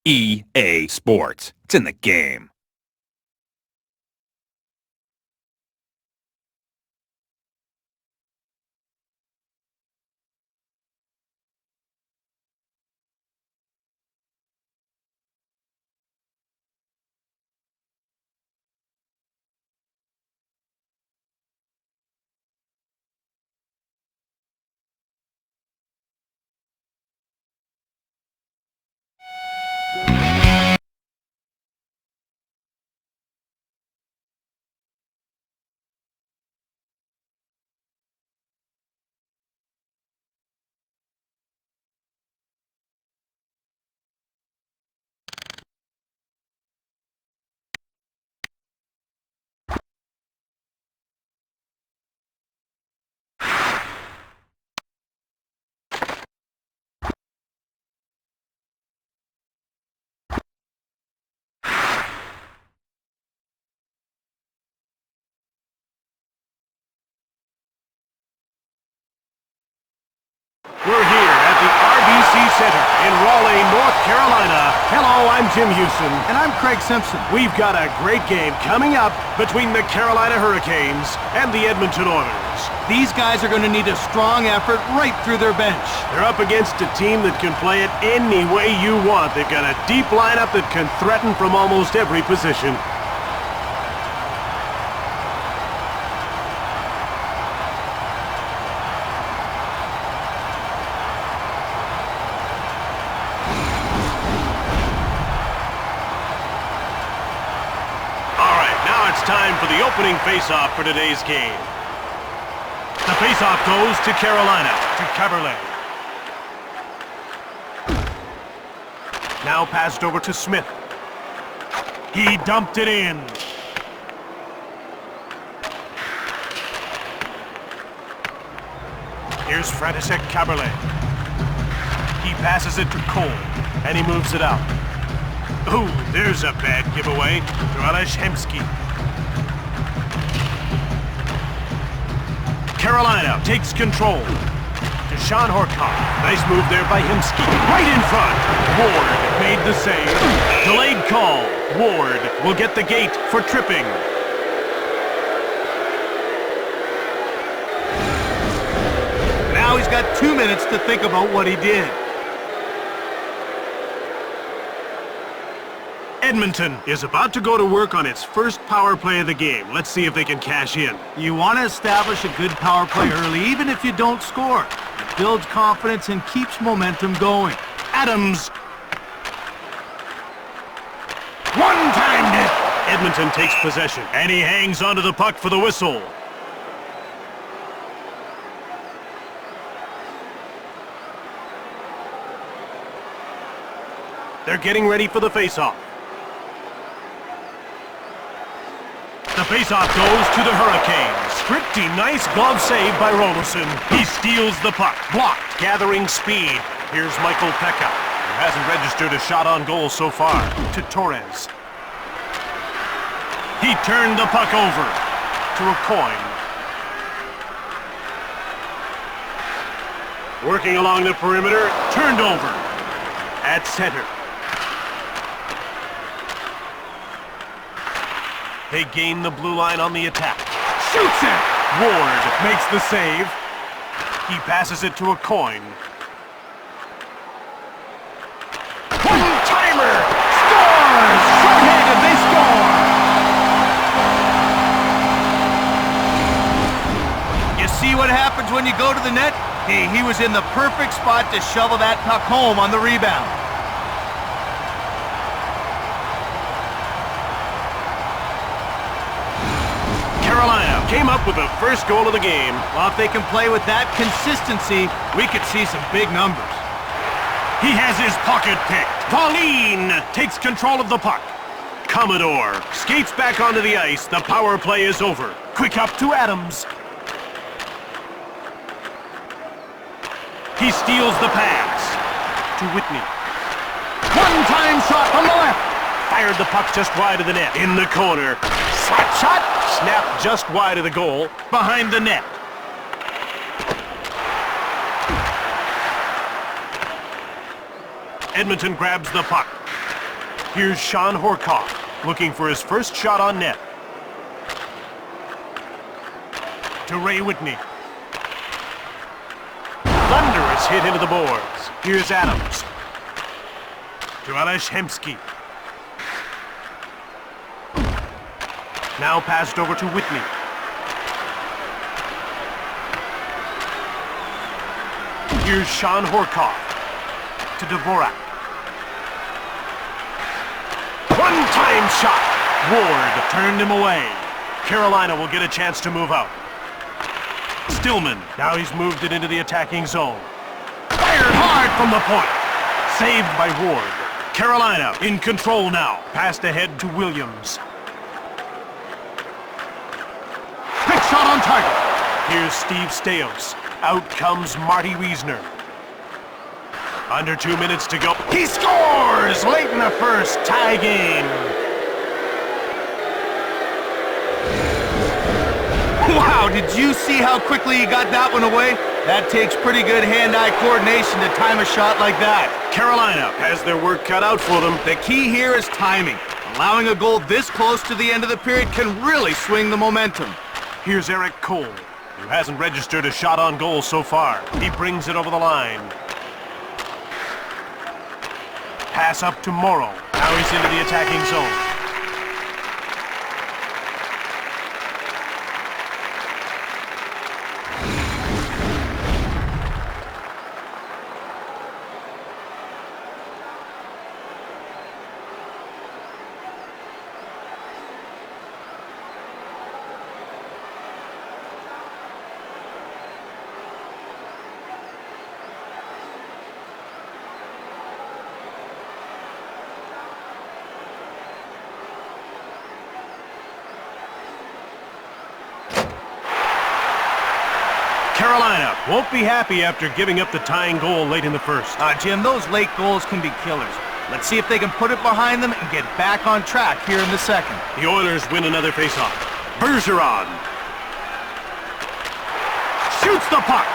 EA Sports. It's in the game. We're here at the RBC Center in Raleigh, North Carolina. Hello, I'm Jim Hughson. And I'm Craig Simpson. We've got a great game coming up between the Carolina Hurricanes and the Edmonton Oilers. These guys are going to need a strong effort right through their bench. They're up against a team that can play it any way you want. They've got a deep lineup that can threaten from almost every position. Time for the opening faceoff for today's game. The faceoff goes to Carolina, to Caberlet. Now passed over to Smith. He dumped it in. Here's František Caberlet. He passes it to Cole, and he moves it out. Ooh, there's a bad giveaway to Aleshemski. Carolina takes control. To Sean Horcock. Nice move there by Hemsky. Right in front. Ward made the save. Delayed call. Ward will get the gate for tripping. Now he's got 2 minutes to think about what he did. Edmonton is about to go to work on its first power play of the game. Let's see if they can cash in. You want to establish a good power play early, even if you don't score. It builds confidence and keeps momentum going. Adams. One-timed it. Edmonton takes possession, and he hangs onto the puck for the whistle. They're getting ready for the face-off. The faceoff goes to the Hurricanes. Pretty nice glove save by Roberson. He steals the puck. Blocked. Gathering speed. Here's Michael Pekka, who hasn't registered a shot on goal so far. To Torres. He turned the puck over to a coin. Working along the perimeter. Turned over. At center. They gain the blue line on the attack. Shoots it! Ward makes the save. He passes it to a coin. One-timer! Scores! Short-handed, they score! You see what happens when you go to the net? He was in the perfect spot to shovel that puck home on the rebound. Came up with the first goal of the game. Well, if they can play with that consistency, we could see some big numbers. He has his pocket picked. Pauline takes control of the puck. Commodore skates back onto the ice. The power play is over. Quick up to Adams. He steals the pass to Whitney. One-time shot from the left. Fired the puck just wide of the net. In the corner. Slap shot. Snapped just wide of the goal, behind the net. Edmonton grabs the puck. Here's Sean Horkoff, looking for his first shot on net. To Ray Whitney. Thunderous hit into the boards. Here's Adams. To Alex Hemsky. Now passed over to Whitney. Here's Sean Horkoff. To Dvorak. One-time shot. Ward turned him away. Carolina will get a chance to move out. Stillman. Now he's moved it into the attacking zone. Fired hard from the point. Saved by Ward. Carolina in control now. Passed ahead to Williams. Quick shot on target. Here's Steve Staios. Out comes Marty Wiesner. Under 2 minutes to go. He scores late in the first. Tie game. Wow, did you see how quickly he got that one away? That takes pretty good hand-eye coordination to time a shot like that. Carolina has their work cut out for them. The key here is timing. Allowing a goal this close to the end of the period can really swing the momentum. Here's Eric Cole, who hasn't registered a shot on goal so far. He brings it over the line. Pass up to Morrow. Now he's into the attacking zone. Carolina won't be happy after giving up the tying goal late in the first. Jim, those late goals can be killers. Let's see if they can put it behind them and get back on track here in the second. The Oilers win another faceoff. Bergeron shoots the puck.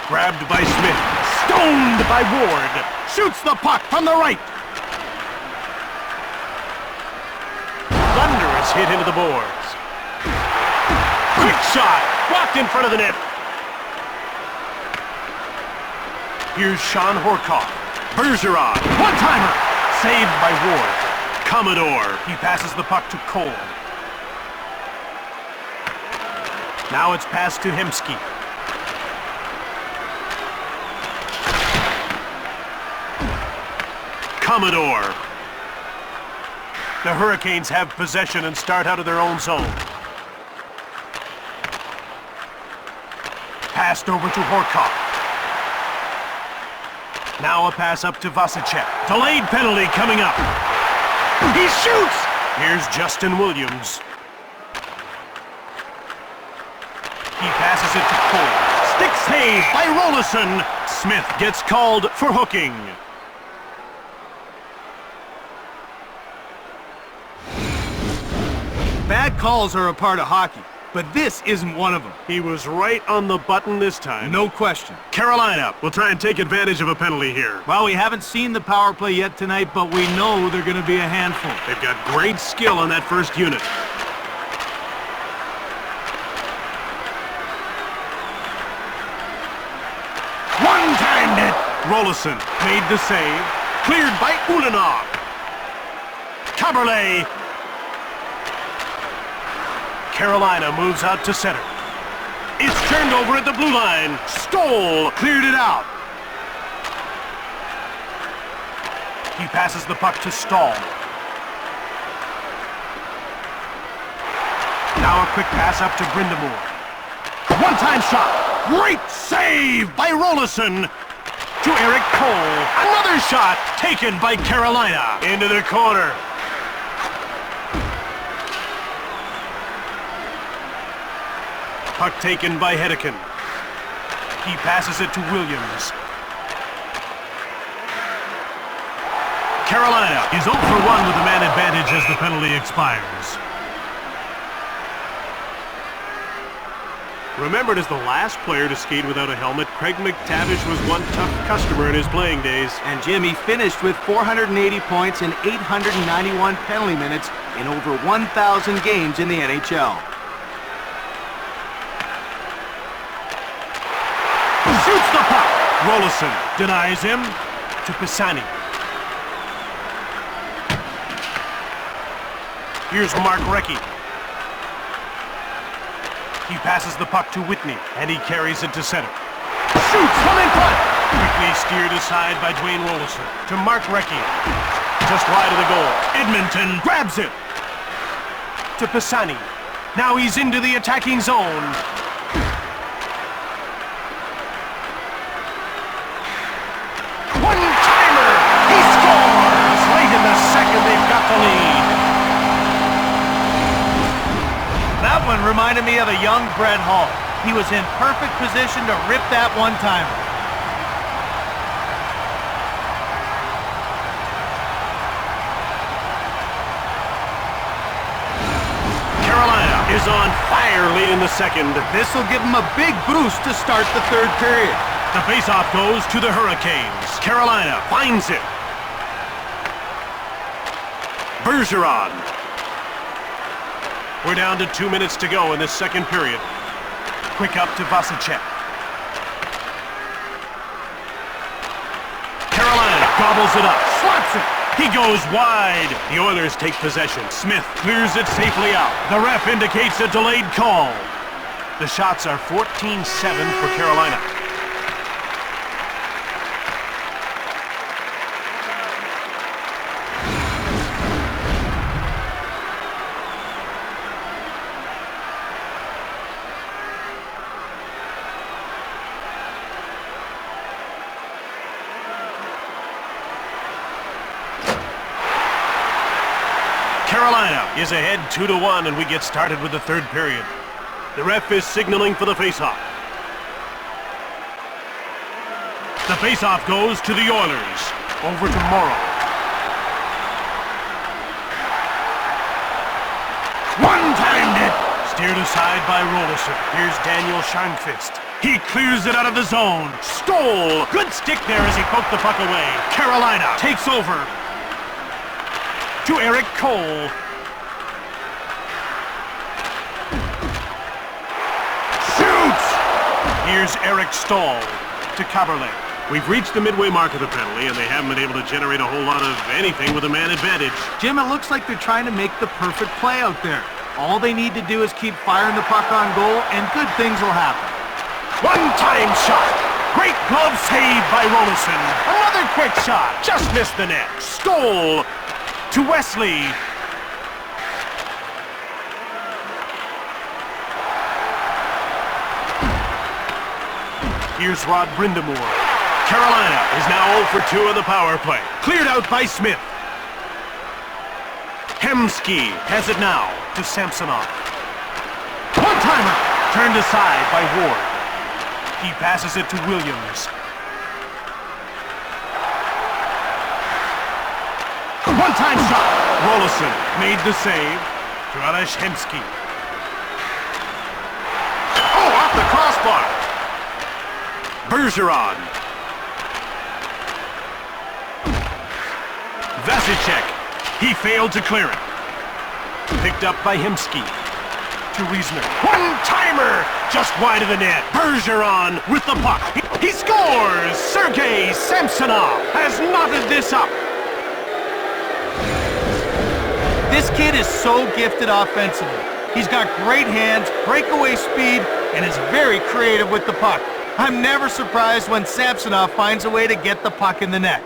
Grabbed by Smith. Stoned by Ward. Shoots the puck from the right. Thunderous hit into the boards. Quick shot. Blocked in front of the net. Here's Sean Horkoff. Bergeron. One-timer. Saved by Ward. Commodore. He passes the puck to Cole. Now it's passed to Hemsky. Commodore. The Hurricanes have possession and start out of their own zone. Passed over to Horkoff. Now a pass up to Vasicek. Delayed penalty coming up. He shoots! Here's Justin Williams. He passes it to Cole. Stick save by Rolison. Smith gets called for hooking. Bad calls are a part of hockey, but this isn't one of them. He was right on the button this time. No question. Carolina will try and take advantage of a penalty here. Well, we haven't seen the power play yet tonight, but we know they're going to be a handful. They've got great skill on that first unit. One-timed it. Rolison made the save. Cleared by Ulanov. Caberlet. Carolina moves out to center. It's turned over at the blue line. Stoll cleared it out. He passes the puck to Stahl. Now a quick pass up to Brindamore. One-time shot. Great save by Rolison. To Eric Cole. Another shot taken by Carolina. Into the corner. Puck taken by Hedekin. He passes it to Williams. Carolina is 0 for 1 with the man advantage as the penalty expires. Remembered as the last player to skate without a helmet, Craig McTavish was one tough customer in his playing days. And Jimmy finished with 480 points and 891 penalty minutes in over 1,000 games in the NHL. Shoots the puck. Rolison denies him to Pisani. Here's Mark Recchi. He passes the puck to Whitney, and he carries it to center. Shoots from in front! Quickly steered aside by Dwayne Rolison to Mark Recchi. Just wide of the goal. Edmonton grabs it to Pisani. Now he's into the attacking zone. One-timer! He scores! Late in the second, they've got the lead. That one reminded me of a young Brett Hall. He was in perfect position to rip that one-timer. Carolina is on fire late in the second. This will give him a big boost to start the third period. The faceoff goes to the Hurricanes. Carolina finds it. Bergeron. We're down to 2 minutes to go in this second period. Quick up to Vasicek. Carolina gobbles it up, slaps it. He goes wide. The Oilers take possession. Smith clears it safely out. The ref indicates a delayed call. The shots are 14-7 for Carolina. Carolina is ahead 2-1, and we get started with the third period. The ref is signaling for the faceoff. The faceoff goes to the Oilers. Over to Morrow. One-timed it! Steered aside by Rolison. Here's Daniel Scheinfist. He clears it out of the zone. Stole! Good stick there as he poked the puck away. Carolina takes over. To Eric Cole. Shoots! Here's Eric Stahl to Caberlet. We've reached the midway mark of the penalty, and they haven't been able to generate a whole lot of anything with a man advantage. Jim, it looks like they're trying to make the perfect play out there. All they need to do is keep firing the puck on goal, and good things will happen. One-time shot. Great glove save by Rolison. Another quick shot. Just missed the net. Stole to Wesley. Here's Rod Brindamore. Carolina is now 0 for 2 on the power play. Cleared out by Smith. Hemsky has it now to Samsonov. One-timer. Turned aside by Ward. He passes it to Williams. One-time shot. Rolison made the save. To Alex Hemsky. Oh, off the crossbar. Bergeron. Vasicek. He failed to clear it. Picked up by Hemsky. To Riesner. One-timer! Just wide of the net. Bergeron with the puck. He scores! Sergei Samsonov has knotted this up. This kid is so gifted offensively. He's got great hands, breakaway speed, and is very creative with the puck. I'm never surprised when Samsonov finds a way to get the puck in the net.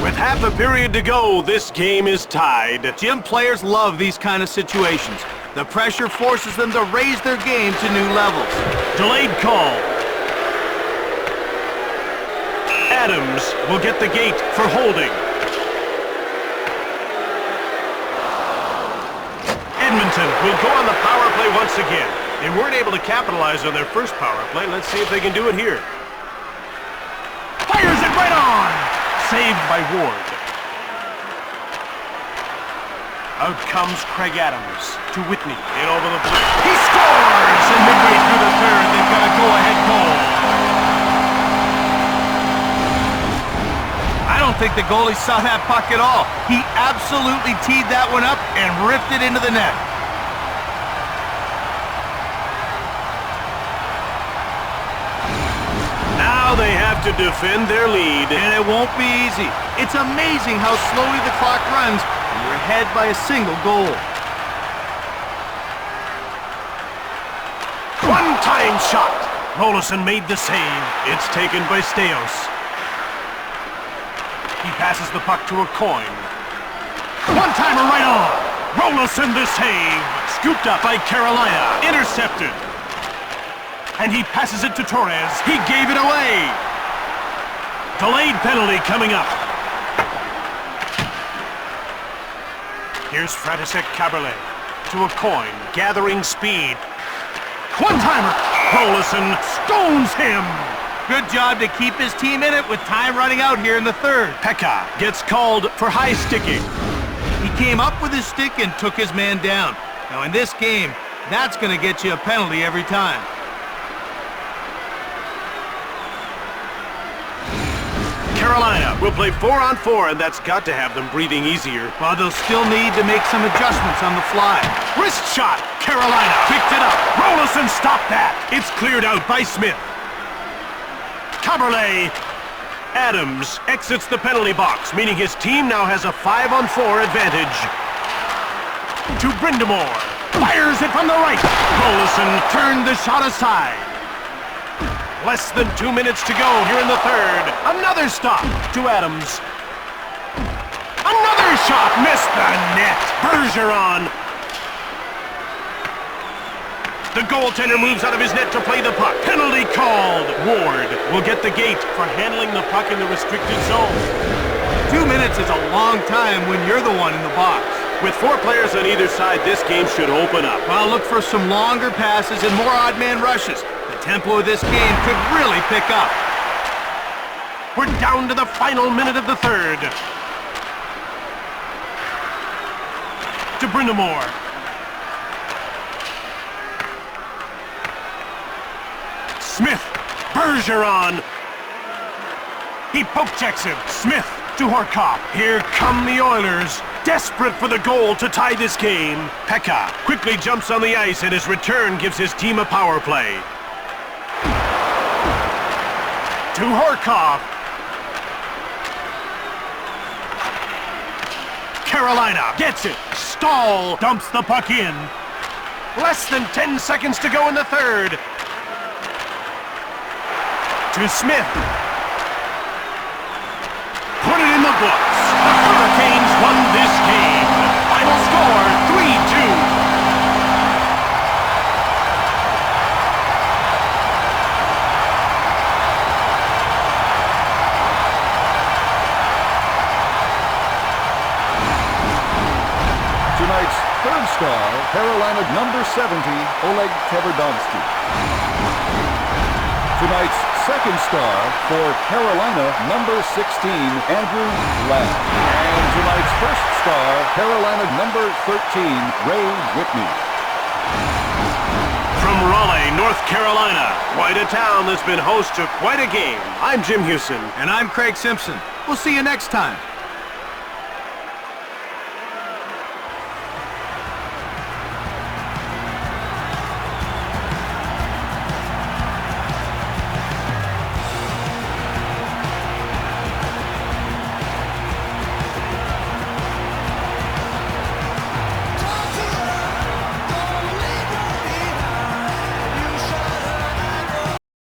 With half a period to go, this game is tied. Jim, players love these kind of situations. The pressure forces them to raise their game to new levels. Delayed call. Adams will get the gate for holding. Edmonton will go on the power play once again. They weren't able to capitalize on their first power play. Let's see if they can do it here. Fires it right on! Saved by Ward. Out comes Craig Adams to Whitney. In over the blue. He scores! And midway through the third, they've got a go-ahead goal. I don't think the goalie saw that puck at all. He absolutely teed that one up and ripped it into the net. Now they have to defend their lead. And it won't be easy. It's amazing how slowly the clock runs when you're ahead by a single goal. One-time shot. Rolison made the save. It's taken by Steos. He passes the puck to a coin. One-timer right on. Rolison the save. Scooped up by Carolina. Intercepted. And he passes it to Torres. He gave it away. Delayed penalty coming up. Here's František Kaberle to a coin, gathering speed. One-timer. Rolison stones him. Good job to keep his team in it with time running out here in the third. Pekka gets called for high sticking. He came up with his stick and took his man down. Now in this game, that's going to get you a penalty every time. Carolina will play 4-on-4, and that's got to have them breathing easier. Well, they'll still need to make some adjustments on the fly. Wrist shot. Carolina picked it up. Rolison stopped that. It's cleared out by Smith. Kaberle. Adams exits the penalty box, meaning his team now has a 5-on-4 advantage. To Brindamore. Fires it from the right. Rolison turned the shot aside. Less than 2 minutes to go here in the third. Another stop to Adams. Another shot missed the net. Bergeron. The goaltender moves out of his net to play the puck. Penalty called. Ward will get the gate for handling the puck in the restricted zone. 2 minutes is a long time when you're the one in the box. With 4 players on either side, this game should open up. Well, look for some longer passes and more odd man rushes. The tempo of this game could really pick up. We're down to the final minute of the third. To Brindamore. Smith. Bergeron. He poke checks him. Smith to Horcoff. Here come the Oilers. Desperate for the goal to tie this game. Pekka quickly jumps on the ice, and his return gives his team a power play. To Horcoff. Carolina gets it. Stahl dumps the puck in. Less than 10 seconds to go in the third. To Smith. Put it in the books. The Hurricanes won this game. Final score, 3-2. Tonight's third star, Carolina number 70, Oleg Tverdovsky. Tonight's second star for Carolina number 16, Andrew Ladd. And tonight's first star, Carolina number 13, Ray Whitney. From Raleigh, North Carolina, quite a town that's been host to quite a game. I'm Jim Hughson. And I'm Craig Simpson. We'll see you next time.